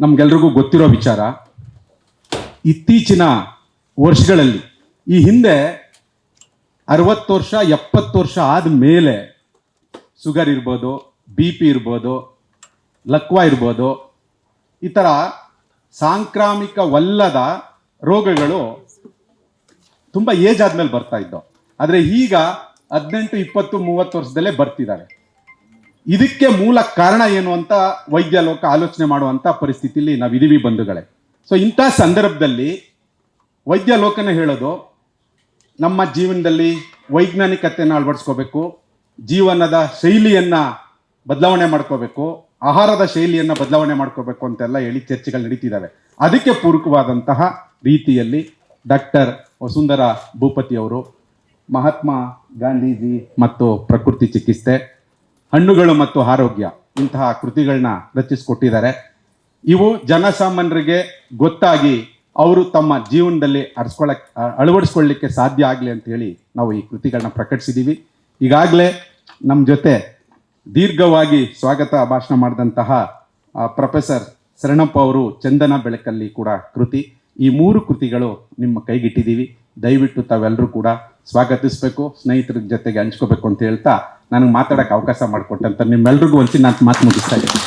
ನಮ್ಗೆಲ್ರಿಗೂ ಗೊತ್ತಿರೋ ವಿಚಾರ. ಇತ್ತೀಚಿನ ವರ್ಷಗಳಲ್ಲಿ, ಈ ಹಿಂದೆ 60 ವರ್ಷ 70 ವರ್ಷ ಆದಮೇಲೆ ಶುಗರ್ ಇರ್ಬೋದು, ಬಿ ಪಿ ಇರ್ಬೋದು, ಲಕ್ವ ಇರ್ಬೋದು, ಈ ಥರ ಸಾಂಕ್ರಾಮಿಕವಲ್ಲದ ರೋಗಗಳು ತುಂಬ ಏಜ್ ಆದಮೇಲೆ ಬರ್ತಾ ಇದ್ದವು. ಆದರೆ ಈಗ 18, 20, 30 ವರ್ಷದಲ್ಲೇ ಬರ್ತಿದ್ದಾರೆ. ಇದಕ್ಕೆ ಮೂಲ ಕಾರಣ ಏನು ಅಂತ ವೈದ್ಯ ಲೋಕ ಆಲೋಚನೆ ಮಾಡುವಂಥ ಪರಿಸ್ಥಿತಿಯಲ್ಲಿ ನಾವಿದ್ದೀವಿ ಬಂಧುಗಳೇ. ಸೊ ಇಂಥ ಸಂದರ್ಭದಲ್ಲಿ ವೈದ್ಯ ಲೋಕನೇ ಹೇಳೋದು, ನಮ್ಮ ಜೀವನದಲ್ಲಿ ವೈಜ್ಞಾನಿಕತೆಯನ್ನು ಅಳವಡಿಸ್ಕೋಬೇಕು, ಜೀವನದ ಶೈಲಿಯನ್ನು ಬದಲಾವಣೆ ಮಾಡ್ಕೋಬೇಕು, ಆಹಾರದ ಶೈಲಿಯನ್ನು ಬದಲಾವಣೆ ಮಾಡ್ಕೋಬೇಕು ಅಂತೆಲ್ಲ ಹೇಳಿ ಚರ್ಚೆಗಳು ನಡೀತಿದ್ದಾವೆ. ಅದಕ್ಕೆ ಪೂರಕವಾದಂತಹ ರೀತಿಯಲ್ಲಿ ಡಾಕ್ಟರ್ ವಸುಂಧರಾ ಭೂಪತಿ ಅವರು ಮಹಾತ್ಮ ಗಾಂಧೀಜಿ ಮತ್ತು ಪ್ರಕೃತಿ ಚಿಕಿತ್ಸೆ, ಹಣ್ಣುಗಳು ಮತ್ತು ಆರೋಗ್ಯ ಇಂತಹ ಕೃತಿಗಳನ್ನ ರಚಿಸಿಕೊಟ್ಟಿದ್ದಾರೆ. ಇವು ಜನಸಾಮಾನ್ಯರಿಗೆ ಗೊತ್ತಾಗಿ ಅವರು ತಮ್ಮ ಜೀವನದಲ್ಲಿ ಅಳವಡಿಸ್ಕೊಳ್ಳಿಕ್ಕೆ ಸಾಧ್ಯ ಆಗಲಿ ಅಂತ ಹೇಳಿ ನಾವು ಈ ಕೃತಿಗಳನ್ನ ಪ್ರಕಟಿಸಿದ್ದೀವಿ. ಈಗಾಗಲೇ ನಮ್ಮ ಜೊತೆ ದೀರ್ಘವಾಗಿ ಸ್ವಾಗತ ಭಾಷಣ ಮಾಡಿದಂತಹ ಪ್ರೊಫೆಸರ್ ಶರಣಪ್ಪ ಅವರು ಚಂದನ ಬೆಳಕಲ್ಲಿ ಕೂಡ ಕೃತಿ, ಈ 3 ಕೃತಿಗಳು ನಿಮ್ಮ ಕೈಗಿಟ್ಟಿದ್ದೀವಿ. ದಯವಿಟ್ಟು ತಾವೆಲ್ಲರೂ ಕೂಡ ಸ್ವಾಗತಿಸಬೇಕು, ಸ್ನೇಹಿತರ ಜೊತೆಗೆ ಹಂಚ್ಕೋಬೇಕು ಅಂತ ಹೇಳ್ತಾ ನನಗೆ ಮಾತಾಡೋಕ್ಕೆ ಅವಕಾಶ ಮಾಡಿಕೊಟ್ಟಂತ ನಿಮ್ಮೆಲ್ರಿಗೂ ನಾನು ಮಾತು ಮುಗಿಸ್ತಾ ಇದ್ದೀನಿ.